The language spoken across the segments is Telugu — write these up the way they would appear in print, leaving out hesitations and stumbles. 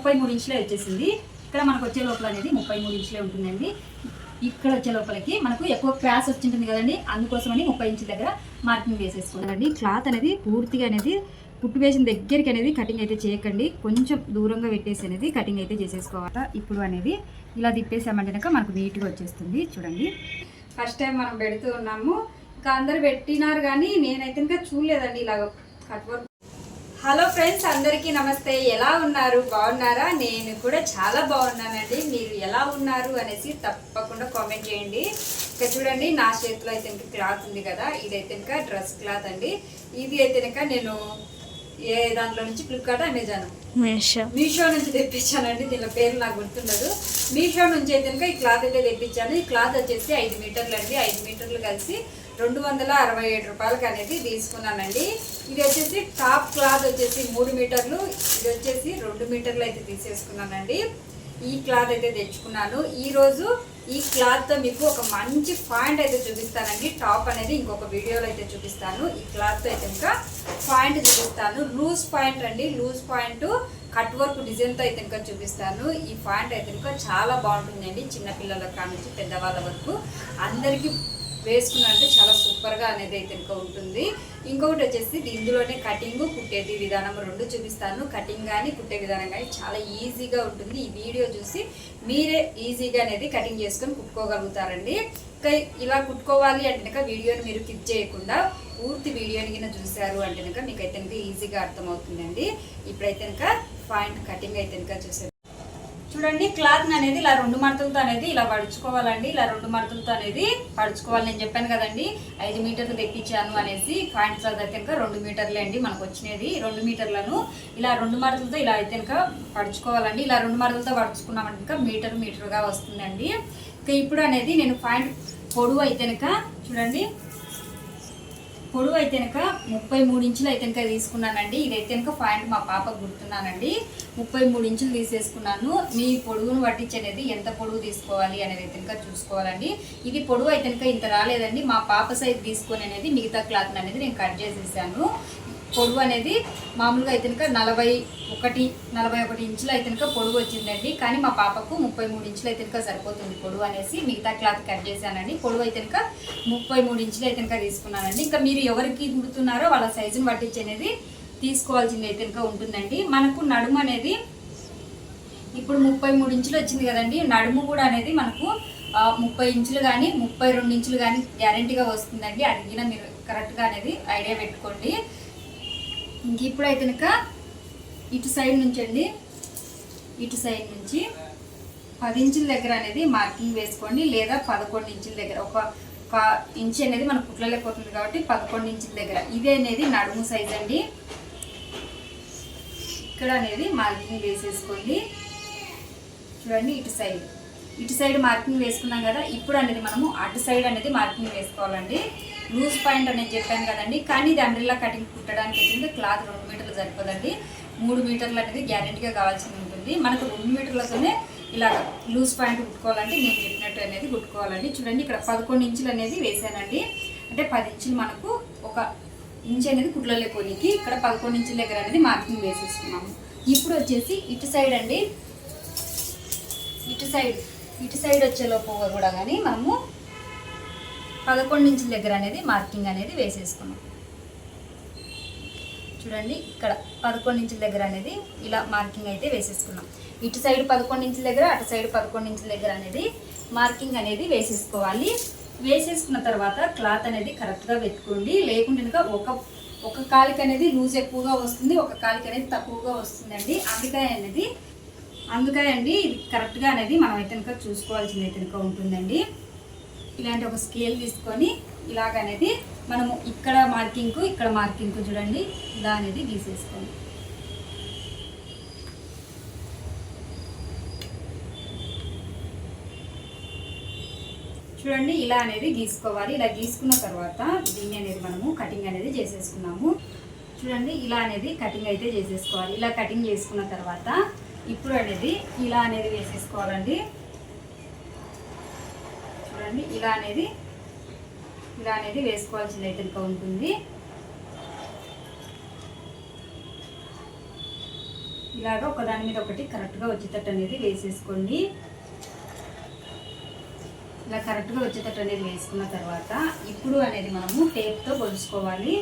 33 ఇంచులే వచ్చేసింది. ఇక్కడ మనకు వచ్చే లోపల అనేది 33 ఇంచులే ఉంటుందండి. ఇక్కడ వచ్చే లోపలికి మనకు ఎక్కువ క్రాస్ వచ్చింటుంది కదండి, అందుకోసమని 30 ఇంచుల దగ్గర మార్కింగ్ వేసేసుకోవాలండి. క్లాత్ అనేది పూర్తిగా అనేది కుట్టు వేసిన దగ్గరికి అనేది కటింగ్ అయితే చేయకండి, కొంచెం దూరంగా పెట్టేసి అనేది కటింగ్ అయితే చేసేసుకోవాలి. ఇప్పుడు అనేది ఇలా తిప్పేసామంటే కనుక మనకు నీట్గా వచ్చేస్తుంది. చూడండి, ఫస్ట్ టైం మనం పెడుతూ ఉన్నాము, ఇంకా అందరు పెట్టినారు కానీ నేనైతే ఇంకా చూడలేదండి ఇలా కట్ వర్క్. హలో ఫ్రెండ్స్, అందరికీ నమస్తే. ఎలా ఉన్నారు? బాగున్నారా? నేను కూడా చాలా బాగున్నానండి. మీరు ఎలా ఉన్నారు అనేసి తప్పకుండా కామెంట్ చేయండి. ఇంకా చూడండి, నా చేతిలో అయితే ఇంకా క్లాత్ ఉంది కదా, ఇదైతే ఇంకా డ్రెస్ క్లాత్ అండి. ఇది అయితే ఇంకా నేను ఏ దాంట్లో నుంచి, ఫ్లిప్కార్ట్, అమెజాన్, మీషో నుంచి తెప్పించానండి. దీని పేరు నాకు గుర్తుండదు. మీషో నుంచి అయితే ఇంకా ఈ క్లాత్ అయితే తెప్పించాను. ఈ క్లాత్ వచ్చేసి 5 మీటర్లు అండి. 5 మీటర్లు కలిసి 267 రూపాయలకి అనేది తీసుకున్నానండి. ఇది వచ్చేసి టాప్ క్లాత్ వచ్చేసి 3 మీటర్లు, ఇది వచ్చేసి 2 మీటర్లు అయితే తీసేసుకున్నానండి. ఈ క్లాత్ అయితే తెచ్చుకున్నాను. ఈరోజు ఈ క్లాత్తో మీకు ఒక మంచి పాయింట్ అయితే చూపిస్తానండి. టాప్ అనేది ఇంకొక వీడియోలో అయితే చూపిస్తాను. ఈ క్లాత్తో అయితే ఇంకా పాయింట్ చూపిస్తాను. లూజ్ పాయింట్ అండి, లూజ్ పాయింట్ కట్ వర్క్ డిజైన్తో అయితే ఇంకా చూపిస్తాను. ఈ పాయింట్ అయితే ఇంకా చాలా బాగుంటుందండి. చిన్నపిల్లల కానుంచి పెద్దవాళ్ళ వరకు అందరికీ వేసుకున్నారంటే చాలా సూపర్గా అనేది అయితే ఇంకా ఉంటుంది. ఇంకొకటి వచ్చేసి ఇందులోనే కటింగ్, కుట్టేది విధానం 2 చూపిస్తాను. కటింగ్ కానీ కుట్టే విధానం కానీ చాలా ఈజీగా ఉంటుంది. ఈ వీడియో చూసి మీరే ఈజీగా అనేది కటింగ్ చేసుకొని కుట్టుకోగలుగుతారండి. ఇంకా ఇలా కుట్టుకోవాలి అంటే కనుక వీడియోని మీరు క్లిక్ చేయకుండా పూర్తి వీడియోని కింద చూశారు అంటే కనుక మీకు అయితే ఇంకా ఈజీగా అర్థమవుతుందండి. ఇప్పుడైతే ఇంకా పాయింట్ కటింగ్ అయితే ఇంకా చూసారు. చూడండి, క్లాత్ అనేది ఇలా 2 మడతలతో అనేది ఇలా పడుచుకోవాలండి. ఇలా 2 మడతలతో అనేది పడుచుకోవాలి. నేను చెప్పాను కదండి 5 మీటర్లు తెప్పించాను అనేసి. పాయింట్స్ అయితే ఇంకా 2 మీటర్లే అండి మనకు వచ్చినది. 2 మీటర్లను ఇలా 2 మడతలతో ఇలా అయితే ఇంకా పడుచుకోవాలండి. ఇలా 2 మడతలతో పడుచుకున్నామంటే ఇంకా మీటర్గా వస్తుందండి. ఇంకా ఇప్పుడు అనేది నేను పాయింట్ పొడవు అయితే ఇంకా చూడండి, పొడవు అయితే కనుక 33 ఇంచులు అయితే కనుక తీసుకున్నానండి. ఇదైతే కనుక పాయింట్ మా పాపకు గుర్తున్నానండి. 33 ఇంచులు తీసేసుకున్నాను. మీ పొడవును పట్టించేది ఎంత పొడవు తీసుకోవాలి అనేది అయితే కనుక చూసుకోవాలండి. ఇది పొడవు అయితే కనుక ఇంత రాలేదండి. మా పాప సైజ్ తీసుకొని అనేది మిగతా క్లాత్ అనేది నేను కట్ చేసేసాను. పొడవు అనేది మామూలుగా అయితే కనుక 41 ఇంచులు అయితే కనుక పొడవు వచ్చిందండి. కానీ మా పాపకు 33 ఇంచులు అయితే కనుక సరిపోతుంది పొడవు అనేసి మిగతా క్లాత్ కట్ చేశానండి. పొడవు అయితే కనుక 33 ఇంచులు అయితే కనుక తీసుకున్నానండి. ఇంకా మీరు ఎవరికి కుడుతున్నారో వాళ్ళ సైజుని పట్టించి అనేది తీసుకోవాల్సింది అయితే కనుక ఉంటుందండి. మనకు నడుము అనేది ఇప్పుడు 33 ఇంచులు వచ్చింది కదండి. నడుము కూడా అనేది మనకు 30 ఇంచులు కానీ 32 ఇంచులు కానీ గ్యారంటీగా వస్తుందండి. అడిగిన మీరు కరెక్ట్గా అనేది ఐడియా పెట్టుకోండి. ఇంక ఇప్పుడైతే కనుక ఇటు సైడ్ నుంచి అండి, ఇటు సైడ్ నుంచి 10 ఇంచుల దగ్గర అనేది మార్కింగ్ వేసుకోండి, లేదా 11 ఇంచుల దగ్గర ఒక ఇంచు అనేది మనకు కుట్లలేకపోతుంది కాబట్టి 11 ఇంచుల దగ్గర ఇదే అనేది నడుము సైజ్ అండి. ఇక్కడ అనేది మార్కింగ్ వేసేసుకోండి. చూడండి, ఇటు సైడ్ మార్కింగ్ వేసుకున్నాం కదా. ఇప్పుడు అనేది మనము అటు సైడ్ అనేది మార్కింగ్ వేసుకోవాలండి. లూజ్ పాయింట్ అనేది చెప్పాను కదండి, కానీ ఇది అంబ్రెల్లా కటింగ్ కుట్టడానికి అయితే క్లాత్ 2 మీటర్లు సరిపోదండి. 3 మీటర్లు అనేది గ్యారెంటీగా కావాల్సి ఉంటుంది. మనకు 2 మీటర్లతోనే ఇలా లూజ్ పాయింట్ కుట్టుకోవాలంటే నేను చెప్పినట్టు అనేది కుట్టుకోవాలండి. చూడండి, ఇక్కడ 11 ఇంచులు అనేది వేసానండి. అంటే 10 ఇంచులు మనకు ఒక ఇంచు అనేది కుట్లలేకోనికి ఇక్కడ 11 ఇంచుల దగ్గర అనేది మార్కింగ్ వేసేసుకున్నాము. ఇప్పుడు వచ్చేసి ఇటు సైడ్ అండి, ఇటు సైడ్ వచ్చేలోపు కూడా కానీ మనము 11 ఇంచుల దగ్గర అనేది మార్కింగ్ అనేది వేసేసుకున్నాం. చూడండి, ఇక్కడ 11 ఇంచుల దగ్గర అనేది ఇలా మార్కింగ్ అయితే వేసేసుకున్నాం. ఇటు సైడ్ 11 ఇంచుల దగ్గర, అటు సైడ్ 11 ఇంచుల దగ్గర అనేది మార్కింగ్ అనేది వేసేసుకోవాలి. వేసేసుకున్న తర్వాత క్లాత్ అనేది కరెక్ట్గా పెట్టుకోండి. లేకుంటే కనుక ఒక కాలికి అనేది లూజ్ ఎక్కువగా వస్తుంది, ఒక కాలికి అనేది తక్కువగా వస్తుందండి. అందుకే అండి ఇది కరెక్ట్గా అనేది మనం అయితే కనుక చూసుకోవాల్సింది అయితే కనుక ఉంటుందండి. ఇలాంటి ఒక స్కేల్ తీసుకొని ఇలాగనేది మనము ఇక్కడ మార్కింగ్ చూడండి ఇలా అనేది గీసేసుకోండి. చూడండి, ఇలా అనేది గీసుకోవాలి. ఇలా గీసుకున్న తర్వాత దీన్ని అనేది మనము కటింగ్ అనేది చేసేసుకున్నాము. చూడండి, ఇలా అనేది కటింగ్ అయితే చేసేసుకోవాలి. ఇలా కటింగ్ చేసుకున్న తర్వాత ఇప్పుడు అనేది ఇలా అనేది వేసేసుకోవాలండి. చూడండి, ఇలా అనేది వేసుకోవాల్సింది అయితే ఇంకా ఉంటుంది. ఇలాగ ఒకదాని మీద ఒకటి కరెక్ట్గా వచ్చేటట్టు అనేది వేసేసుకోండి. ఇలా కరెక్ట్గా వచ్చేటట్టు అనేది వేసుకున్న తర్వాత ఇప్పుడు అనేది మనము టేప్తో కొలుసుకోవాలి.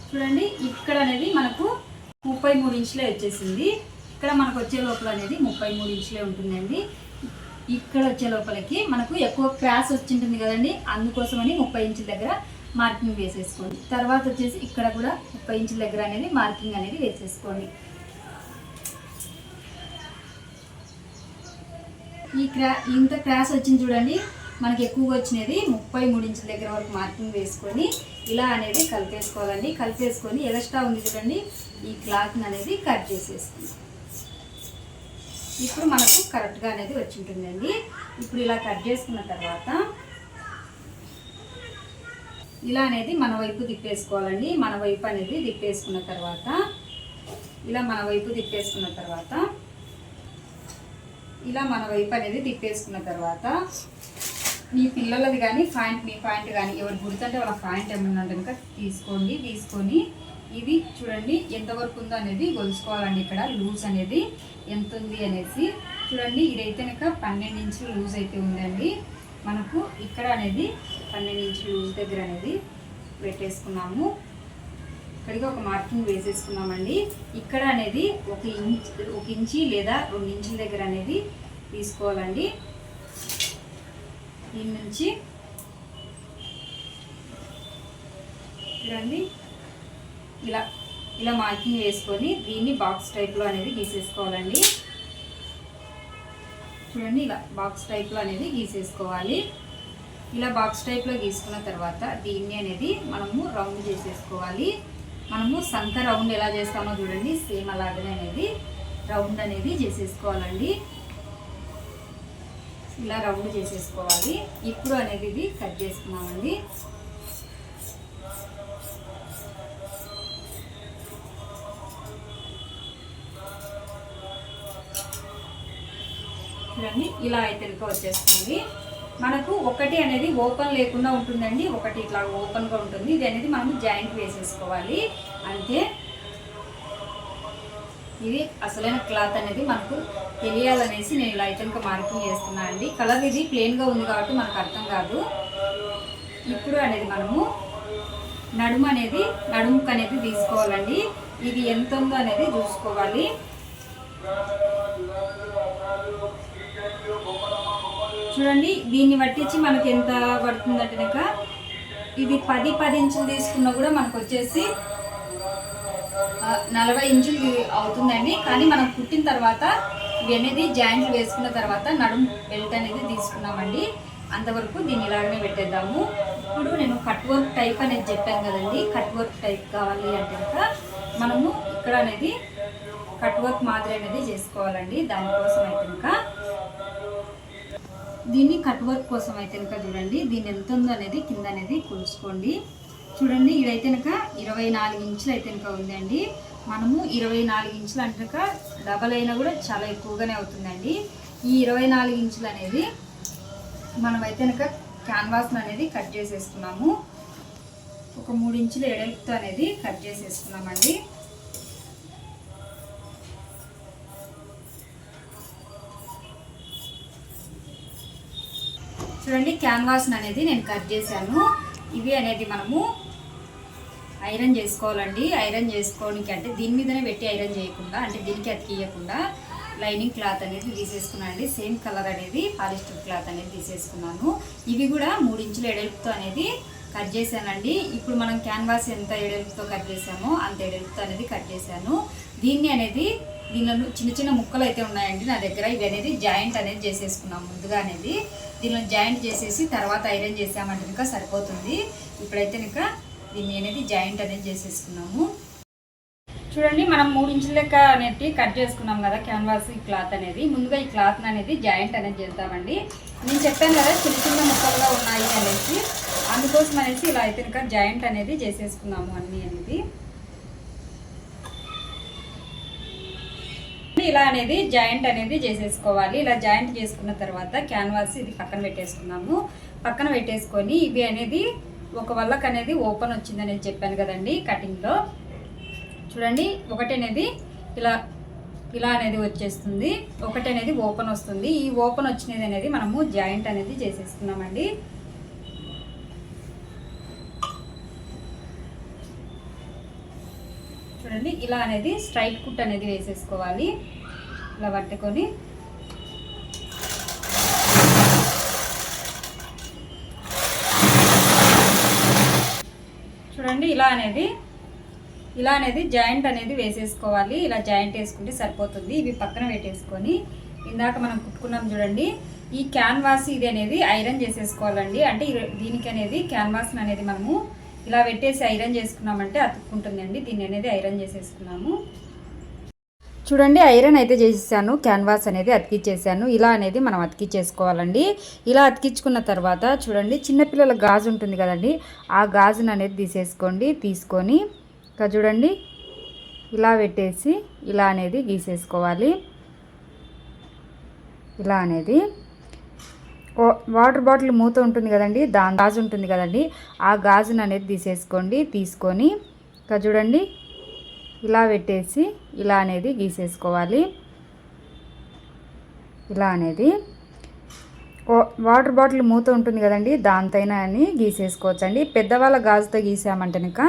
చూడండి ఇక్కడ అనేది మనకు 33 ఇంచులే వచ్చేసింది. ఇక్కడ మనకు వచ్చే లోపల అనేది 33 ఇంచులే ఉంటుందండి. ఇక్కడ వచ్చే లోపలికి మనకు ఎక్కువ క్రాస్ వచ్చింటుంది కదండి, అందుకోసమని 30 ఇంచుల దగ్గర మార్కింగ్ వేసేసుకోండి. తర్వాత వచ్చేసి ఇక్కడ కూడా 30 ఇంచుల దగ్గర అనేది మార్కింగ్ అనేది వేసేసుకోండి. ఇంత క్రాస్ వచ్చింది చూడండి, మనకి ఎక్కువగా వచ్చినది 33 ఇంచుల దగ్గర వరకు మార్కింగ్ వేసుకొని ఇలా అనేది కలిపేసుకోవాలండి. కలిపేసుకొని ఎక్స్ట్రా ఉంది చూడండి, ఈ క్లాత్ని అనేది కట్ చేసేసుకోండి. ఇప్పుడు మనకు కరెక్ట్గా అనేది వచ్చి ఉంటుందండి. ఇప్పుడు ఇలా కట్ చేసుకున్న తర్వాత ఇలా అనేది మన వైపు తిప్పేసుకోవాలండి. మన వైపు అనేది తిప్పేసుకున్న తర్వాత ఇలా మన వైపు తిప్పేసుకున్న తర్వాత మీ పిల్లలది కానీ మీ పాయింట్ కానీ ఎవరు గుర్తుంటే వాళ్ళ పాయింట్ ఏమన్నా కనుక తీసుకొని ఇది చూడండి ఎంతవరకు ఉందో అనేది కొలుసుకోవాలండి. ఇక్కడ లూజ్ అనేది ఎంత ఉంది అనేసి చూడండి. ఇదైతే కనుక 12 ఇంచులు లూజ్ అయితే ఉందండి. మనకు ఇక్కడ అనేది 12 ఇంచుల లూజ్ దగ్గర అనేది పెట్టేసుకున్నాము. ఇక్కడికి ఒక మార్కింగ్ వేసేసుకున్నామండి. ఇక్కడ అనేది 1 ఇంచి లేదా 2 ఇంచుల దగ్గర అనేది తీసుకోవాలండి. దీని నుంచి చూడండి ఇలా మార్కింగ్ వేసుకొని దీన్ని బాక్స్ టైప్లో అనేది గీసేసుకోవాలండి. చూడండి ఇలా బాక్స్ టైప్లో అనేది గీసేసుకోవాలి. ఇలా బాక్స్ టైప్లో గీసుకున్న తర్వాత దీన్ని అనేది మనము రౌండ్ చేసేసుకోవాలి. మనము సంఖ రౌండ్ ఎలా చేస్తామో చూడండి, సేమ్ అలాగనే అనేది రౌండ్ అనేది చేసేసుకోవాలండి. ఇలా రౌండ్ చేసేసుకోవాలి. ఇప్పుడు అనేది ఇది కట్ చేసుకున్నామండి. చూడండి ఇలా అయితే వచ్చేస్తుంది. మనకు ఒకటి అనేది ఓపెన్ లేకుండా ఉంటుందండి, ఒకటి ఇట్లా ఓపెన్గా ఉంటుంది. ఇది అనేది మనం జాయింట్ వేసేసుకోవాలి అంతే. ఇది అసలైన క్లాత్ అనేది మనకు తెలియాలనేసి నేను ఇలా అయితే మార్కింగ్ చేస్తున్నాను అండి. కలర్ ఇది ప్లెయిన్గా ఉంది కాబట్టి మనకు అర్థం కాదు. ఇప్పుడు అనేది మనము నడుముకు అనేది తీసుకోవాలండి. ఇది ఎంత ఉందో అనేది చూసుకోవాలి. చూడండి దీన్ని పట్టించి మనకి ఎంత పడుతుందంటే కనుక ఇది 10 ఇంచులు తీసుకున్నా కూడా మనకు వచ్చేసి 40 ఇంచులు అవుతుందండి. కానీ మనం కుట్టిన తర్వాత ఇవి అనేది జాయింట్లు వేసుకున్న తర్వాత నడుము బెల్ట్ అనేది తీసుకున్నామండి. అంతవరకు దీన్ని ఇలాగనే పెట్టేద్దాము. ఇప్పుడు నేను కట్ వర్క్ టైప్ అనేది చెప్పాను కదండి, కట్ వర్క్ టైప్ కావాలి అంటే కనుక మనము ఇక్కడ అనేది కట్ వర్క్ మాదిరి అనేది చేసుకోవాలండి. దానికోసం అయితే కనుక దీన్ని కట్ వర్క్ కోసం అయితే కనుక చూడండి దీన్ని ఎంత ఉందో అనేది కింద అనేది కొలుసుకోండి. చూడండి ఇదైతే కనుక 24 ఇంచులు అయితే కనుక ఉందండి. మనము 24 ఇంచులు అంటే కనుక డబల్ అయినా కూడా చాలా ఎక్కువగానే అవుతుందండి. ఈ 24 ఇంచులు అనేది మనమైతే కనుక క్యాన్వాస్ అనేది కట్ చేసేసుకున్నాము. ఒక 3 ఇంచులు ఎడల్పుతో అనేది కట్ చేసేసుకున్నామండి. చూడండి క్యాన్వాస్ అనేది నేను కట్ చేశాను. ఇవి అనేది మనము ఐరన్ చేసుకోవాలండి. ఐరన్ చేసుకోవడానికి అంటే దీని మీదనే పెట్టి ఐరన్ చేయకుండా, అంటే దీనికి అతికియకుండా లైనింగ్ క్లాత్ అనేది తీసేసుకున్నానండి. సేమ్ కలర్ అనేది పాలిస్టర్ క్లాత్ అనేది తీసేసుకున్నాను. ఇవి కూడా 3 ఇంచుల ఎడల్పుతో అనేది కట్ చేశానండి. ఇప్పుడు మనం క్యాన్వాస్ ఎంత ఎడల్పుతో కట్ చేసామో అంత ఎడల్పుతో అనేది కట్ చేశాను. దీనిలో చిన్న చిన్న ముక్కలు అయితే ఉన్నాయండి నా దగ్గర. ఇవి అనేది జాయింట్ అనేది చేసేసుకున్నాం ముందుగా అనేది. దీనిలో జాయింట్ చేసేసి తర్వాత ఐరన్ చేసామంటే ఇంకా సరిపోతుంది. ఇప్పుడైతే ఇంకా దీన్ని అనేది జాయింట్ అనేది చేసేసుకున్నాము. చూడండి మనం 3 ఇంచుల లెక్క అనేది కట్ చేసుకున్నాం కదా క్యాన్వాస్ క్లాత్ అనేది. ముందుగా ఈ క్లాత్ అనేది జాయింట్ అనేది చేద్దామండి. నేను చెప్పాను కదా చిన్న చిన్న ముక్కలుగా ఉన్నాయి అనేసి, అందుకోసం అనేసి ఇలా అయితే ఇంకా జాయింట్ అనేది చేసేసుకున్నాము అన్నీ అనేది. ఇలా అనేది జాయింట్ అనేది చేసేసుకోవాలి. ఇలా జాయింట్ చేసుకున్న తర్వాత క్యాన్వాస్ ఇది పక్కన పెట్టేసుకున్నాము. పక్కన పెట్టేసుకొని ఇవి అనేది ఒక వల్లకి అనేది ఓపెన్ వచ్చిందని చెప్పాను కదండి కటింగ్లో. చూడండి ఒకటి అనేది ఇలా ఇలా అనేది వచ్చేస్తుంది, ఒకటి అనేది ఓపెన్ వస్తుంది. ఈ ఓపెన్ వచ్చినది అనేది మనము జాయింట్ అనేది చేసేసుకున్నామండి. చూడండి ఇలా అనేది స్ట్రైట్ కుట్ అనేది వేసేసుకోవాలి. ఇలా పట్టుకొని చూడండి ఇలా అనేది జాయింట్ అనేది వేసేసుకోవాలి. ఇలా జాయింట్ వేసుకుంటే సరిపోతుంది. ఇవి పక్కన పెట్టేసుకొని ఇందాక మనం కుట్టుకున్నాం చూడండి, ఈ క్యాన్వాస్ ఇది అనేది ఐరన్ చేసేసుకోవాలండి. అంటే దీనికి అనేది క్యాన్వాస్ అనేది మనము ఇలా పెట్టేసి ఐరన్ చేసుకున్నామంటే అతుక్కుంటుందండి. దీన్ని అనేది ఐరన్ చేసేసుకున్నాము. చూడండి ఐరన్ అయితే చేసేసాను, క్యాన్వాస్ అనేది అతికిచ్చేసాను. ఇలా అనేది మనం అతికిచ్చేసుకోవాలండి. ఇలా అతికించుకున్న తర్వాత చూడండి చిన్నపిల్లల గాజు ఉంటుంది కదండి, ఆ గాజును అనేది తీసేసుకోండి. తీసుకొని ఇంకా చూడండి ఇలా పెట్టేసి ఇలా అనేది గీసేసుకోవాలి. ఇలా అనేది వాటర్ బాటిల్ మూత ఉంటుంది కదండి, దాని గాజు ఉంటుంది కదండి, ఆ గాజును అనేది తీసేసుకోండి. తీసుకొని ఇంకా చూడండి ఇలా పెట్టేసి ఇలా అనేది గీసేసుకోవాలి. ఇలా అనేది వాటర్ బాటిల్ మూత ఉంటుంది కదండి, దాంతైనా అని గీసేసుకోవచ్చండి. పెద్దవాళ్ళ గాజుతో గీసామంటే కనుక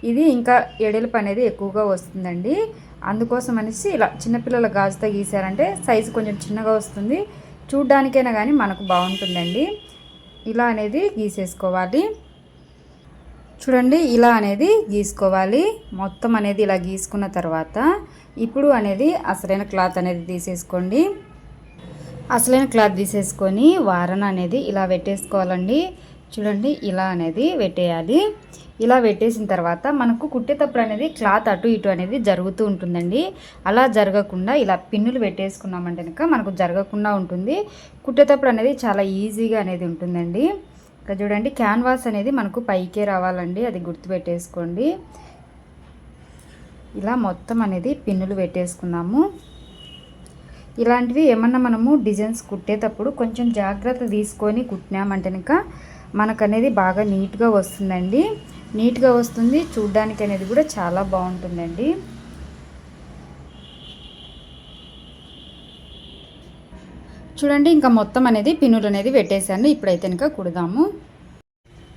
ఇది ఇంకా ఎడల్పు అనేది ఎక్కువగా వస్తుందండి. అందుకోసం అనేసి ఇలా చిన్నపిల్లల గాజుతో గీసారంటే సైజు కొంచెం చిన్నగా వస్తుంది, చూడ్డానికైనా కానీ మనకు బాగుంటుందండి. ఇలా అనేది గీసేసుకోవాలి. చూడండి ఇలా అనేది గీసుకోవాలి. మొత్తం అనేది ఇలా గీసుకున్న తర్వాత ఇప్పుడు అనేది అసలైన క్లాత్ అనేది తీసేసుకోండి. అసలైన క్లాత్ తీసేసుకొని వారన అనేది ఇలా పెట్టేసుకోవాలండి. చూడండి ఇలా అనేది పెట్టేయాలి. ఇలా పెట్టేసిన తర్వాత మనకు కుట్టేటప్పుడు అనేది క్లాత్ అటు ఇటు అనేది జరుగుతూ ఉంటుందండి. అలా జరగకుండా ఇలా పిన్నులు పెట్టేసుకున్నామంటే కనుక మనకు జరగకుండా ఉంటుంది. కుట్టేటప్పుడు అనేది చాలా ఈజీగా అనేది ఉంటుందండి. ఇక్కడ చూడండి క్యాన్వాస్ అనేది మనకు పైకే రావాలండి, అది గుర్తుపెట్టేసుకోండి. ఇలా మొత్తం అనేది పిన్నులు పెట్టేసుకున్నాము. ఇలాంటివి ఏమన్నా మనము డిజైన్స్ కుట్టేటప్పుడు కొంచెం జాగ్రత్త తీసుకొని కుట్టినామంటే కనుక మనకు అనేది బాగా నీట్గా వస్తుందండి. నీట్గా వస్తుంది, చూడ్డానికి అనేది కూడా చాలా బాగుంటుందండి. చూడండి ఇంకా మొత్తం అనేది పిన్నులు అనేది పెట్టేశాను. ఇప్పుడైతే ఇంకా కుడదాము.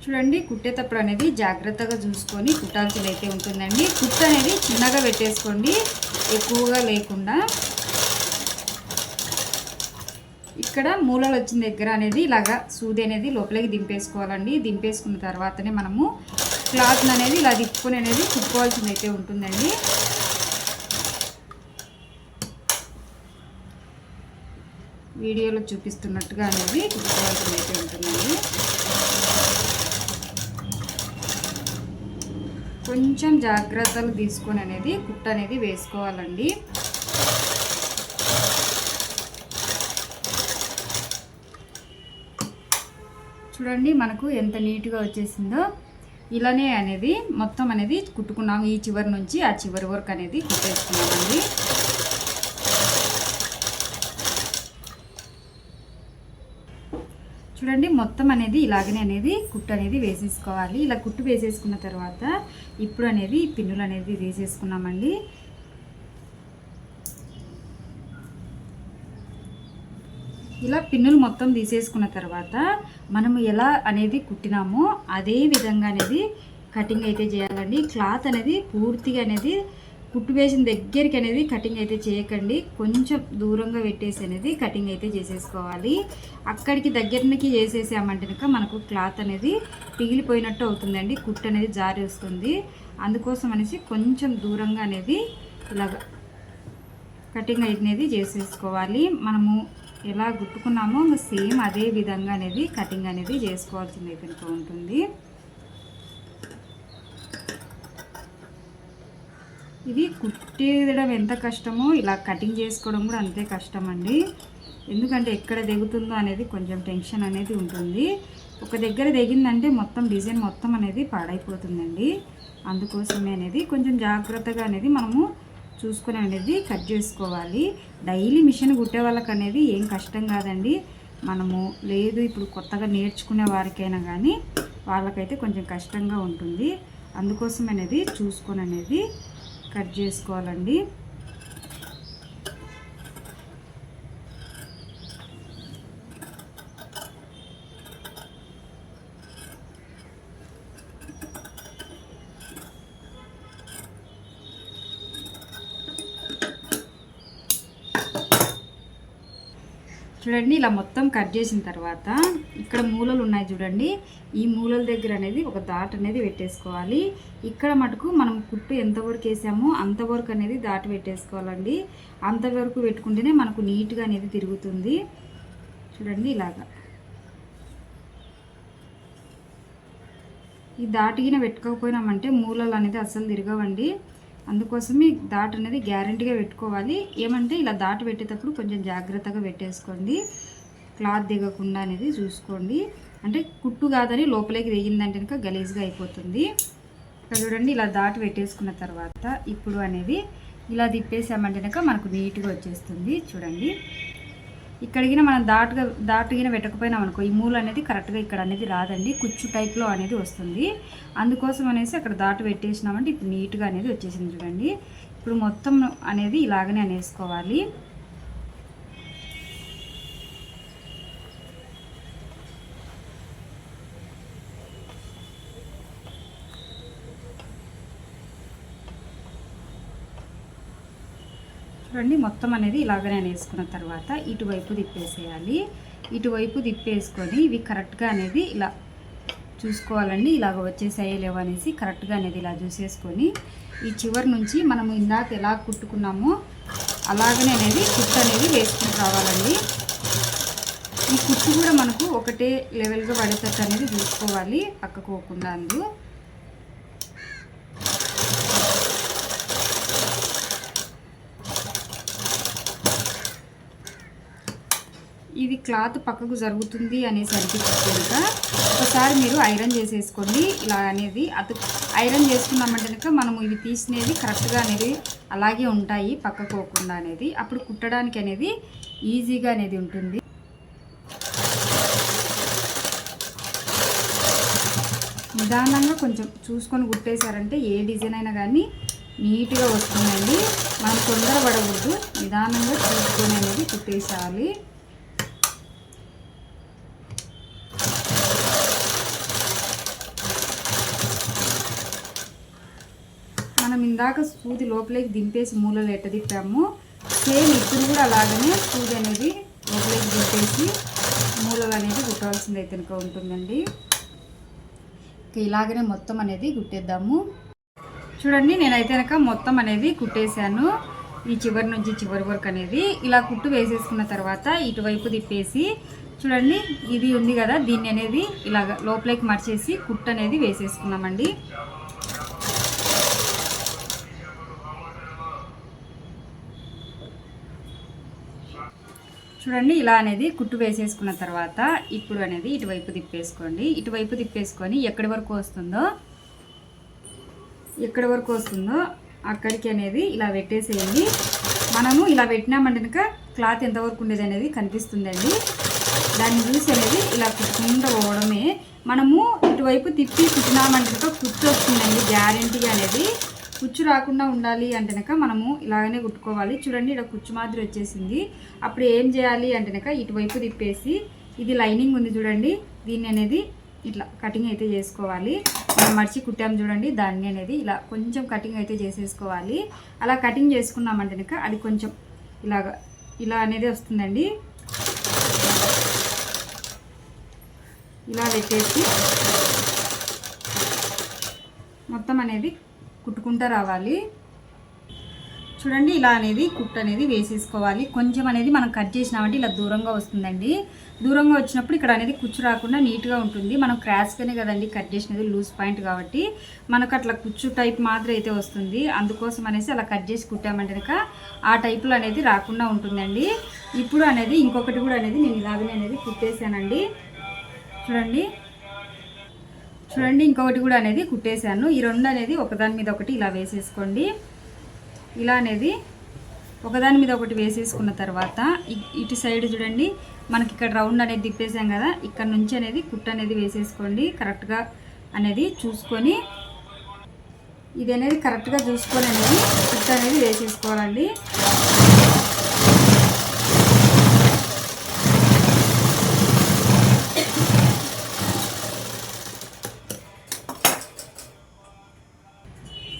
చూడండి కుట్టేటప్పుడు అనేది జాగ్రత్తగా చూసుకొని కుట్టాల్సింది అయితే ఉంటుందండి. కుట్టు అనేది చిన్నగా పెట్టేసుకోండి, ఎక్కువగా లేకుండా. ఇక్కడ మూలలు వచ్చిన దగ్గర అనేది ఇలాగా సూది అనేది లోపలికి దింపేసుకోవాలండి. దింపేసుకున్న తర్వాతనే మనము క్లాత్ అనేది ఇలా తిప్పుకొని అనేది కుట్టుకోవాల్సింది అయితే ఉంటుందండి. వీడియోలో చూపిస్తున్నట్టుగా అనేది కుట్టుకోవాల్సింది అయితే ఉంటుందండి. కొంచెం జాగ్రత్తలు తీసుకొని అనేది కుట్టు అనేది వేసుకోవాలండి. చూడండి మనకు ఎంత నీట్గా వచ్చేసిందో. ఇలానే అనేది మొత్తం అనేది కుట్టుకున్నాము. ఈ చివరి నుంచి ఆ చివరి వరకు అనేది కుట్టేసుకున్నామండి. చూడండి మొత్తం అనేది ఇలాగనే అనేది కుట్టు అనేది వేసేసుకోవాలి. ఇలా కుట్టు వేసేసుకున్న తర్వాత ఇప్పుడు అనేది పిన్నులు అనేది వేసేసుకున్నామండి. ఇలా పిన్నులు మొత్తం తీసేసుకున్న తర్వాత మనము ఎలా అనేది కుట్టినామో అదే విధంగా అనేది కటింగ్ అయితే చేయాలండి. క్లాత్ అనేది పూర్తిగా అనేది కుట్టు వేసిన దగ్గరికి అనేది కటింగ్ అయితే చేయకండి, కొంచెం దూరంగా పెట్టేసి అనేది కటింగ్ అయితే చేసేసుకోవాలి. అక్కడికి దగ్గరికి చేసేసామంటే కనుక మనకు క్లాత్ అనేది పిగిలిపోయినట్టు అవుతుందండి, కుట్టు అనేది జారి వస్తుంది. అందుకోసం అనేసి కొంచెం దూరంగా అనేది ఇలాగ కటింగ్ అనేది చేసేసుకోవాలి. మనము ఎలా గుట్టుకున్నామో సేమ్ అదే విధంగా అనేది కటింగ్ అనేది చేసుకోవాల్సింది అయితే ఉంటుంది. ఇది కుట్టేయడం ఎంత కష్టమో ఇలా కటింగ్ చేసుకోవడం కూడా అంతే కష్టం అండి. ఎందుకంటే ఎక్కడ దిగుతుందో అనేది కొంచెం టెన్షన్ అనేది ఉంటుంది. ఒక దగ్గర దిగిందంటే మొత్తం డిజైన్ మొత్తం అనేది పాడైపోతుందండి. అందుకోసమే అనేది కొంచెం జాగ్రత్తగా అనేది మనము చూసుకొని అనేది కట్ చేసుకోవాలి. డైలీ మిషన్ కుట్టే వాళ్ళకి అనేది ఏం కష్టం కాదండి. మనము లేదు ఇప్పుడు కొత్తగా నేర్చుకునే వారికైనా కానీ వాళ్ళకైతే కొంచెం కష్టంగా ఉంటుంది. అందుకోసం అనేది చూసుకొని అనేది కట్ చేసుకోవాలండి. చూడండి ఇలా మొత్తం కట్ చేసిన తర్వాత ఇక్కడ మూలలు ఉన్నాయి చూడండి, ఈ మూలల దగ్గర అనేది ఒక దాట్ అనేది పెట్టేసుకోవాలి. ఇక్కడ మటుకు మనం కుట్టు ఎంతవరకు వేసామో అంతవరకు అనేది దాటి పెట్టేసుకోవాలండి. అంతవరకు పెట్టుకుంటేనే మనకు నీట్గా అనేది తిరుగుతుంది. చూడండి ఇలాగా ఈ దాటిగిన పెట్టుకోకపోయినామంటే మూలలు అనేది అస్సలు తిరగవండి. అందుకోసమే దాటు అనేది గ్యారెంటీగా పెట్టుకోవాలి. ఏమంటే ఇలా దాటు పెట్టేటప్పుడు కొంచెం జాగ్రత్తగా పెట్టేసుకోండి, క్లాత్ దిగకుండా అనేది చూసుకోండి. అంటే కుట్టు కాదని లోపలికి దిగిందంటే కనుక గలీజ్గా అయిపోతుంది. ఇక్కడ చూడండి ఇలా దాటు పెట్టేసుకున్న తర్వాత ఇప్పుడు అనేది ఇలా తిప్పేసామంటే కనుక మనకు నీట్గా వచ్చేస్తుంది. చూడండి ఇక్కడికి మనం దాటుగిన పెట్టకపోయినాం అనుకో, ఈ మూల అనేది కరెక్ట్గా ఇక్కడ అనేది రాదండి, కుచ్చు టైప్లో అనేది వస్తుంది. అందుకోసం అనేసి అక్కడ దాటు పెట్టేసినామంటే ఇప్పుడు నీట్గా అనేది వచ్చేసింది. చూడండి ఇప్పుడు మొత్తం అనేది ఇలాగనే అనేసుకోవాలి. చూడండి మొత్తం అనేది ఇలాగనే వేసుకున్న తర్వాత ఇటువైపు తిప్పేసేయాలి. ఇటువైపు తిప్పేసుకొని ఇవి కరెక్ట్గా అనేది ఇలా చూసుకోవాలండి, ఇలాగ వచ్చేసాయో లేవో అనేసి కరెక్ట్గా అనేది ఇలా చూసేసుకొని ఈ చివరి నుంచి మనము ఇందాక ఎలా కుట్టుకున్నామో అలాగనే అనేది కుట్టు అనేది వేసుకుని రావాలండి. ఈ కుట్టు కూడా మనకు ఒకటే లెవెల్గా పడేటట్టు అనేది చూసుకోవాలి, పక్కకోకుండా అందు. ఇది క్లాత్ పక్కకు జరుగుతుంది అనేసి అనిపించాక ఒకసారి మీరు ఐరన్ చేసేసుకోండి. ఇలా అనేది ఐరన్ చేసుకున్నామంటే కనుక మనము ఇవి తీసినది కరెక్ట్గా అనేది అలాగే ఉంటాయి, పక్కకోకుండా అనేది. అప్పుడు కుట్టడానికి అనేది ఈజీగా అనేది ఉంటుంది. నిదానంగా కొంచెం చూసుకొని కుట్టేశారంటే ఏ డిజైన్ అయినా కానీ నీట్గా వస్తుందండి. మనం తొందరపడకూడదు, నిదానంగా చూసుకొని అనేది కుట్టేసేయాలి. మనం ఇందాక సూది లోపలికి దింపేసి మూలలు ఎట్ట తిప్పాము, సేమ్ ఇప్పుడు కూడా అలాగనే సూది అనేది లోపలికి దింపేసి మూలలు అనేది కుట్టాల్సింది అయితే కనుక ఉంటుందండి. ఇలాగనే మొత్తం అనేది కుట్టేద్దాము. చూడండి నేనైతే కనుక మొత్తం అనేది కుట్టేశాను, ఈ చివరి నుంచి చివరి వరకు అనేది. ఇలా కుట్టు వేసేసుకున్న తర్వాత ఇటువైపు తిప్పేసి చూడండి ఇది ఉంది కదా, దీన్ని అనేది ఇలాగ లోపలికి మర్చేసి కుట్టు అనేది వేసేసుకున్నామండి. చూడండి ఇలా అనేది కుట్టు వేసేసుకున్న తర్వాత ఇప్పుడు అనేది ఇటువైపు తిప్పేసుకోండి. ఇటువైపు తిప్పేసుకొని ఎక్కడి వరకు వస్తుందో అక్కడికి అనేది ఇలా పెట్టేసేయండి. మనము ఇలా పెట్టినామంటే కనుక క్లాత్ ఎంతవరకు ఉండేది అనేది కనిపిస్తుందండి. దాన్ని చూసి అనేది ఇలా కుట్టుకుంటూ పోవడమే. మనము ఇటువైపు తిప్పి కుట్టినామంటే కనుక కుచ్చు వస్తుందండి గ్యారెంటీగా అనేది. కుచ్చు రాకుండా ఉండాలి అంటే కనుక మనము ఇలాగనే కుట్టుకోవాలి. చూడండి ఇక్కడ కుచ్చు మాదిరి వచ్చేసింది. అప్పుడు ఏం చేయాలి అంటే కనుక ఇటువైపు తిప్పేసి ఇది లైనింగ్ ఉంది చూడండి, దీన్ని అనేది ఇట్లా కటింగ్ అయితే చేసుకోవాలి. మనం మడిచి కుట్టాము చూడండి, దాన్ని అనేది ఇలా కొంచెం కటింగ్ అయితే చేసేసుకోవాలి. అలా కటింగ్ చేసుకున్నామంటే కనుక అది కొంచెం ఇలా అనేది వస్తుందండి. ఇలా పెట్టేసి మొత్తం అనేది కుట్టుకుంటూ రావాలి. చూడండి ఇలా అనేది కుట్టు అనేది వేసేసుకోవాలి. కొంచెం అనేది మనం కట్ చేసినామంటే ఇలా దూరంగా వస్తుందండి. దూరంగా వచ్చినప్పుడు ఇక్కడ అనేది కుచ్చు రాకుండా నీట్గా ఉంటుంది. మనం క్రాస్గానే కదండి కట్ చేసినది, లూజ్ పాయింట్ కాబట్టి మనకు అట్లా కుచ్చు టైప్ మాత్రం అయితే వస్తుంది. అందుకోసం అనేసి అలా కట్ చేసి కుట్టామంటే కనుక ఆ టైప్లో అనేది రాకుండా ఉంటుందండి. ఇప్పుడు అనేది ఇంకొకటి కూడా అనేది నేను ఇలాగనే అనేది కుట్టేసానండి. చూడండి ఇంకొకటి కూడా అనేది కుట్టేశాను. ఈ రెండు అనేది ఒకదాని మీద ఒకటి ఇలా వేసేసుకోండి. ఇలా అనేది ఒకదాని మీద ఒకటి వేసేసుకున్న తర్వాత ఇటు సైడ్ చూడండి మనకి ఇక్కడ రౌండ్ అనేది తిప్పేసాం కదా, ఇక్కడ నుంచి అనేది కుట్టు అనేది వేసేసుకోండి. కరెక్ట్గా అనేది చూసుకొని ఇది అనేది కరెక్ట్గా చూసుకొని అనేది కుట్టు అనేది వేసేసుకోవాలండి.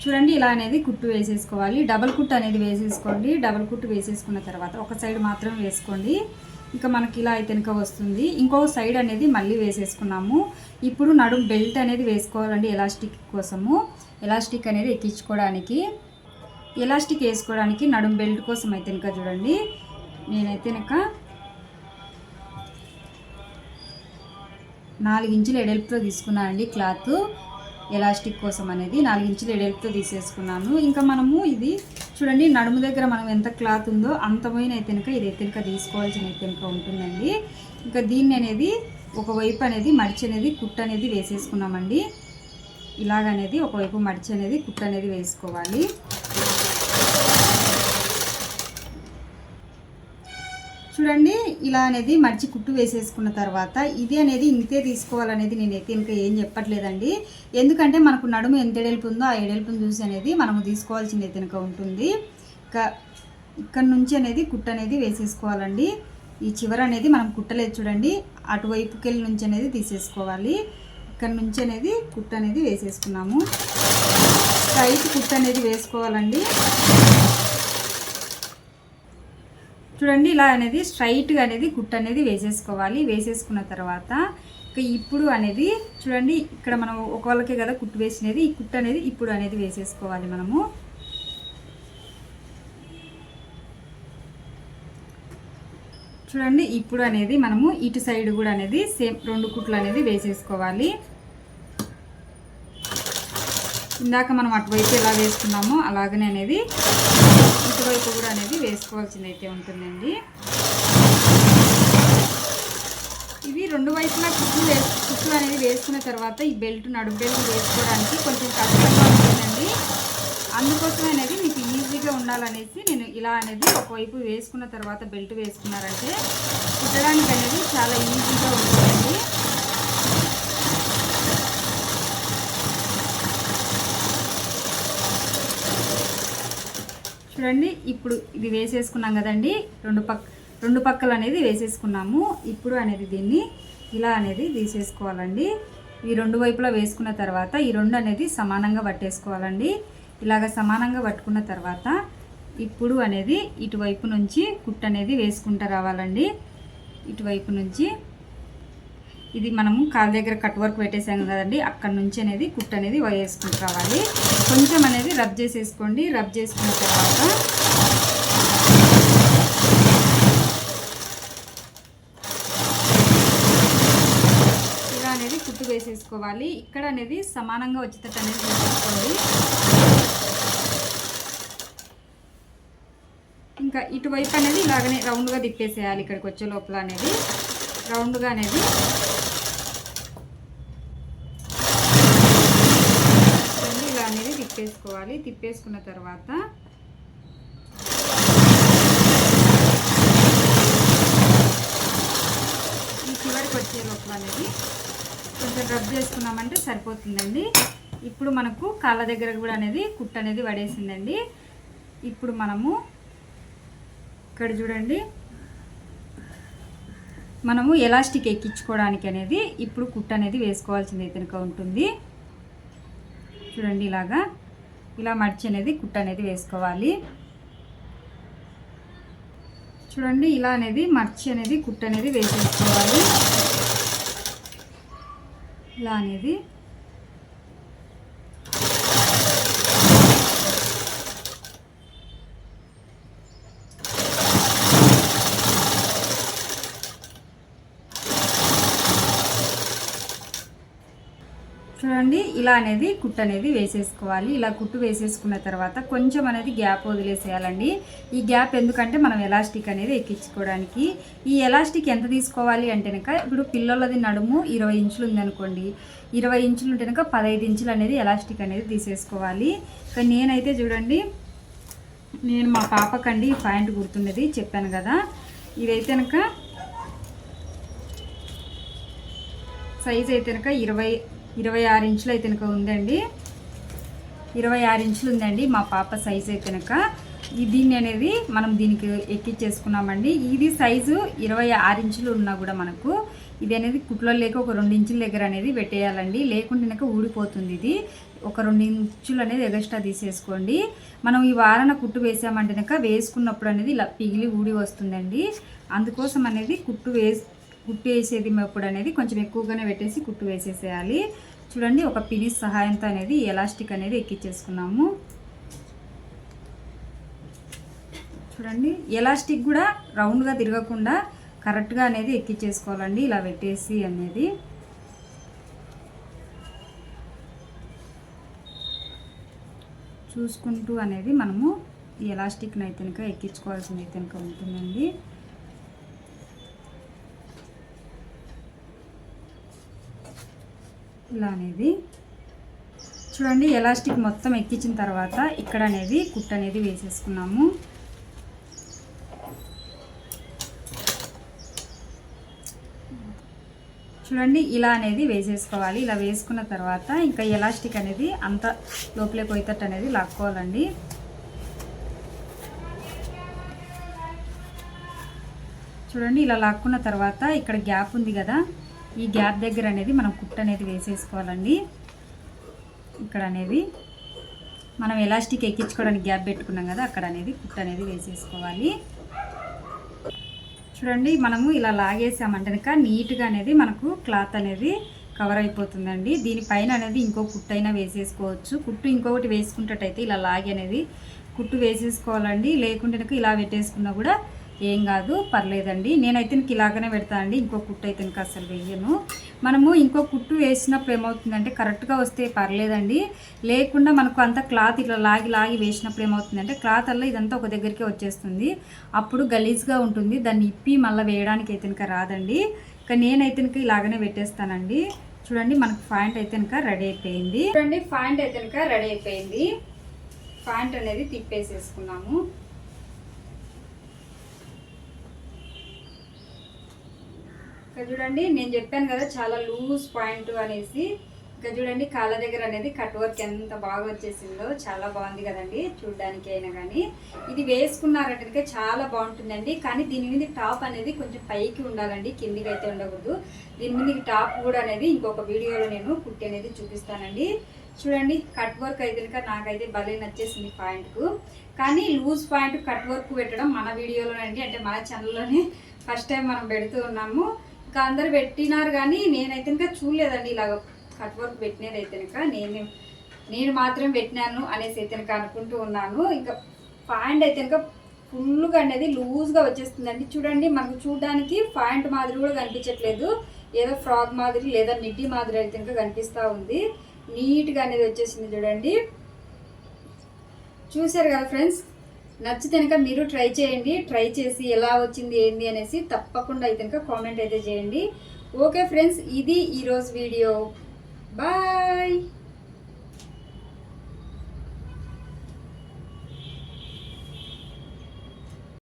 చూడండి ఇలా అనేది కుట్టు వేసేసుకోవాలి. డబల్ కుట్టు అనేది వేసేసుకోండి. డబల్ కుట్టు వేసేసుకున్న తర్వాత ఒక సైడ్ మాత్రం వేసుకోండి. ఇంకా మనకి ఇలా అయితే కనుక వస్తుంది. ఇంకొక సైడ్ అనేది మళ్ళీ వేసేసుకున్నాము. ఇప్పుడు నడుం బెల్ట్ అనేది వేసుకోవాలండి. ఎలాస్టిక్ కోసము ఎలాస్టిక్ అనేది ఎక్కించుకోవడానికి, ఎలాస్టిక్ వేసుకోవడానికి నడుం బెల్ట్ కోసం అయితే కనుక చూడండి, నేనైతే కనుక 4 ఇంచుల ఎడల్పుతో తీసుకున్నానండి క్లాత్. ఎలాస్టిక్ కోసం అనేది 4 ఇంచుల ఎడల్పుతో తీసేసుకున్నాను. ఇంకా మనము ఇది చూడండి నడుము దగ్గర మనం ఎంత క్లాత్ ఉందో అంతమైన అయితే కనుక ఇదైతే కనుక తీసుకోవాల్సిన అయితే కనుక ఉంటుందండి. ఇంకా దీన్ని అనేది ఒకవైపు అనేది మడిచి అనేది కుట్టు అనేది వేసేసుకున్నామండి. ఇలాగనేది ఒకవైపు మడిచి అనేది కుట్టు అనేది వేసుకోవాలి. చూడండి ఇలా అనేది మడిచి కుట్టు వేసేసుకున్న తర్వాత ఇది అనేది ఇంతే తీసుకోవాలనేది నేనైతే ఇంకా ఏం చెప్పట్లేదండి. ఎందుకంటే మనకు నడుము ఎంత ఎడల్పు ఉందో ఆ ఎడల్పును చూసి అనేది మనము తీసుకోవాల్సింది అయితే కనుక ఉంటుంది. ఇక్కడ నుంచి అనేది కుట్టు అనేది వేసేసుకోవాలండి. ఈ చివర అనేది మనం కుట్టలేదు చూడండి, అటువైపుకి వెళ్ళి నుంచి అనేది తీసేసుకోవాలి. ఇక్కడ నుంచి అనేది కుట్టు అనేది వేసేసుకున్నాము. స్ట్రైట్ కుట్టు అనేది వేసుకోవాలండి. చూడండి ఇలా అనేది స్ట్రైట్గా అనేది కుట్టు అనేది వేసేసుకోవాలి. వేసేసుకున్న తర్వాత ఇప్పుడు అనేది చూడండి ఇక్కడ మనం ఒకళ్ళకే కదా కుట్టు వేసినది, ఈ కుట్టు అనేది ఇప్పుడు అనేది వేసేసుకోవాలి మనము. చూడండి ఇప్పుడు అనేది మనము ఇటు సైడ్ కూడా అనేది సేమ్ 2 కుట్లు అనేది వేసేసుకోవాలి. ఇందాక మనం అటువైపు ఎలా వేసుకున్నామో అలాగనే అనేది ఇటువైపు కూడా అనేది వేసుకోవాల్సింది అయితే ఉంటుందండి. ఇవి 2 వైపులా కుట్లు అనేది వేసుకున్న తర్వాత ఈ బెల్ట్ నడుము బెల్ట్ వేసుకోవడానికి కొంచెం కష్టంగా ఉంటుందండి. అందుకోసం అనేది మీకు ఈజీగా ఉండాలనేసి నేను ఇలా అనేది ఒకవైపు వేసుకున్న తర్వాత బెల్ట్ వేసుకున్నారంటే కుట్టడానికి అనేది చాలా ఈజీగా ఉంటుందండి. చూడండి ఇప్పుడు ఇది వేసేసుకున్నాం కదండి, రెండు పక్కలు అనేది వేసేసుకున్నాము. ఇప్పుడు అనేది దీన్ని ఇలా అనేది తీసేసుకోవాలండి. ఈ 2 వైపులా వేసుకున్న తర్వాత ఈ 2 అనేది సమానంగా పట్టేసుకోవాలండి. ఇలాగ సమానంగా పట్టుకున్న తర్వాత ఇప్పుడు అనేది ఇటువైపు నుంచి కుట్టు అనేది వేసుకుంటూ రావాలండి. ఇటువైపు నుంచి ఇది మనము కాళ్ళ దగ్గర కట్ వర్క్ పెట్టేసాం కదండి, అక్కడ నుంచి అనేది కుట్టు అనేది వేసుకుంటూ రావాలి. కొంచెం అనేది రబ్ చేసేసుకోండి. రబ్ చేసుకున్న తర్వాత ఇలా అనేది కుట్టు వేసేసుకోవాలి. ఇక్కడ అనేది సమానంగా వచ్చేటట్టు అనేది వేసేసుకోండి. ఇంకా ఇటువైపు అనేది ఇలాగనే రౌండ్గా తిప్పేసేయాలి. ఇక్కడికి వచ్చే లోపల అనేది రౌండ్గా అనేది ఇలా అనేది తిప్పేసుకోవాలి. తిప్పేసుకున్న తర్వాత ఈ చివరికి వచ్చే లోపల అనేది కొంచెం రబ్ చేసుకున్నామంటే సరిపోతుందండి. ఇప్పుడు మనకు కాళ్ళ దగ్గర కూడా అనేది కుట్టు అనేది పడేసిందండి. ఇప్పుడు మనము ఇక్కడ చూడండి మనము ఎలాస్టిక్ ఎక్కించుకోవడానికి అనేది ఇప్పుడు కుట్టు అనేది వేసుకోవాల్సింది అయితే కనుక ఉంటుంది. చూడండి ఇలాగా ఇలా మడిచి అనేది కుట్టు అనేది వేసుకోవాలి. చూడండి ఇలా అనేది మడిచి అనేది కుట్టు అనేది వేసేసుకోవాలి. ఇలా అనేది చూడండి ఇలా అనేది కుట్టు అనేది వేసేసుకోవాలి. ఇలా కుట్టు వేసేసుకున్న తర్వాత కొంచెం అనేది గ్యాప్ వదిలేసేయాలండి. ఈ గ్యాప్ ఎందుకంటే మనం ఎలాస్టిక్ అనేది ఎక్కించుకోవడానికి. ఈ ఎలాస్టిక్ ఎంత తీసుకోవాలి అంటే కనుక ఇప్పుడు పిల్లలది నడుము 20 ఇంచులు ఉందనుకోండి, 20 ఇంచులు ఉంటే కనుక 15 ఇంచులు అనేది ఎలాస్టిక్ అనేది తీసేసుకోవాలి. కానీ నేనైతే చూడండి నేను మా పాపకండి ఈ పాయింట్ గుర్తున్నది చెప్పాను కదా, ఇదైతే కనుక సైజ్ అయితే కనుక 26 ఇంచులు అయితే కనుక ఉందండి. 26 ఇంచులు ఉందండి మా పాప సైజు అయితే కనుక. దీన్ని అనేది మనం దీనికి ఎక్కించేసుకున్నామండి. ఇది సైజు 26 ఇంచులు ఉన్నా కూడా మనకు ఇది అనేది కుట్లో లేక ఒక 2 ఇంచుల దగ్గర అనేది పెట్టేయాలండి. లేకుంటే కనుక ఊడిపోతుంది. ఇది ఒక 2 ఇంచులు అనేది ఎగస్ట్రా తీసేసుకోండి. మనం ఈ వారన కుట్టు వేసామంటే కనుక వేసుకున్నప్పుడు అనేది ఇలా పిగిలి ఊడి వస్తుందండి. అందుకోసం అనేది కుట్టు వేసేది అప్పుడు అనేది కొంచెం ఎక్కువగానే పెట్టేసి కుట్టు వేసేసేయాలి. చూడండి, ఒక పినిస్ సహాయంతో అనేది ఎలాస్టిక్ అనేది ఎక్కించేసుకున్నాము. చూడండి, ఎలాస్టిక్ కూడా రౌండ్గా తిరగకుండా కరెక్ట్గా అనేది ఎక్కించేసుకోవాలండి. ఇలా పెట్టేసి అనేది చూసుకుంటూ అనేది మనము ఈ ఎలాస్టిక్ని అయితే కనుక ఎక్కించుకోవాల్సింది అయితే కనుక ఉంటుందండి. ఇలా అనేది చూడండి, ఎలాస్టిక్ మొత్తం ఎక్కించిన తర్వాత ఇక్కడ అనేది కుట్టు అనేది వేసేసుకున్నాము. చూడండి, ఇలా అనేది వేసేసుకోవాలి. ఇలా వేసుకున్న తర్వాత ఇంకా ఎలాస్టిక్ అనేది అంత లోపలే పోయేటట్టు అనేది లాక్కోవాలండి. చూడండి, ఇలా లాక్కున్న తర్వాత ఇక్కడ గ్యాప్ ఉంది కదా, ఈ గ్యాప్ దగ్గర అనేది మనం కుట్టు అనేది వేసేసుకోవాలండి. ఇక్కడ అనేది మనం ఎలాస్టిక్ ఎక్కించుకోవడానికి గ్యాప్ పెట్టుకున్నాం కదా, అక్కడ అనేది కుట్టు అనేది వేసేసుకోవాలి. చూడండి, మనము ఇలా లాగేసామంటే కనుక నీట్గా అనేది మనకు క్లాత్ అనేది కవర్ అయిపోతుందండి. దీనిపైన అనేది ఇంకో కుట్టు అయినా వేసేసుకోవచ్చు. కుట్టు ఇంకొకటి వేసుకుంటట్టయితే ఇలా లాగి అనేది కుట్టు వేసేసుకోవాలండి. లేకుంటే కనుక ఇలా పెట్టేసుకున్నా కూడా ఏం కాదు, పర్లేదండి. నేనైతే ఇంక ఇలాగనే పెడతానండి, ఇంకో కుట్టు అయితే ఇంక అసలు వేయను. మనము ఇంకో కుట్టు వేసినప్పుడు ఏమవుతుందంటే కరెక్ట్గా వస్తే పర్లేదండి. లేకుండా మనకు అంత క్లాత్ ఇట్లా లాగి వేసినప్పుడు ఏమవుతుందంటే క్లాత్ అలా ఇదంతా ఒక దగ్గరికి వచ్చేస్తుంది. అప్పుడు గలీజ్గా ఉంటుంది. దాన్ని ఇప్పి మళ్ళీ వేయడానికి అయితే ఇంకా రాదండి. ఇక నేనైతే ఇంకా ఇలాగనే పెట్టేస్తానండి. చూడండి, మనకు ప్యాంట్ అయితే ఇంకా రెడీ అయిపోయింది. చూడండి, ప్యాంట్ అయితే ఇంకా రెడీ అయిపోయింది. ప్యాంట్ అనేది తిప్పేసేసుకున్నాము. ఇక్కడ చూడండి, నేను చెప్పాను కదా చాలా లూజ్ పాయింట్ అనేసి. ఇక్కడ చూడండి, కాళ్ళ దగ్గర అనేది కట్ వర్క్ ఎంత బాగా వచ్చేసిందో, చాలా బాగుంది కదండి చూడడానికి అయినా. కానీ ఇది వేసుకున్నారంటే చాలా బాగుంటుందండి. కానీ దీని మీద టాప్ అనేది కొంచెం పైకి ఉండాలండి, కిందికి అయితే ఉండకూడదు. దీని మీద టాప్ కూడా అనేది ఇంకొక వీడియోలో నేను కుట్టి అనేది చూపిస్తానండి. చూడండి, కట్ వర్క్ అయితే కనుక నాకైతే భలే నచ్చేసింది పాయింట్కు. కానీ లూజ్ పాయింట్ కట్ వర్క్ పెట్టడం మన వీడియోలోనండి, అంటే మన ఛానల్లోనే ఫస్ట్ టైం మనం పెడుతూ ఉన్నాము. ఇంకా అందరు పెట్టినారు కానీ నేనైతే ఇంకా చూడలేదండి ఇలాగ కట్ వర్క్ పెట్టినది అయితే కనుక. నేను మాత్రం పెట్టినాను అనేసి అయితే కనుక అనుకుంటూ ఉన్నాను. ఇంకా ప్యాంట్ అయితే కనుక ఫుల్గా అనేది లూజ్గా వచ్చేస్తుందండి. చూడండి, మనకు చూడడానికి ప్యాంట్ మాదిరి కూడా కనిపించట్లేదు, ఏదో ఫ్రాక్ మాదిరి లేదా మిడ్డీ మాదిరి అయితే కనుక కనిపిస్తూ ఉంది. నీట్గా అనేది వచ్చేసింది. చూడండి, చూసారు కదా ఫ్రెండ్స్. నచ్చితే కనుక మీరు ట్రై చేయండి. ట్రై చేసి ఎలా వచ్చింది ఏంది అనేసి తప్పకుండా అయితే కనుక కామెంట్ అయితే చేయండి. ఓకే ఫ్రెండ్స్, ఇది ఈరోజు వీడియో. బాయ్.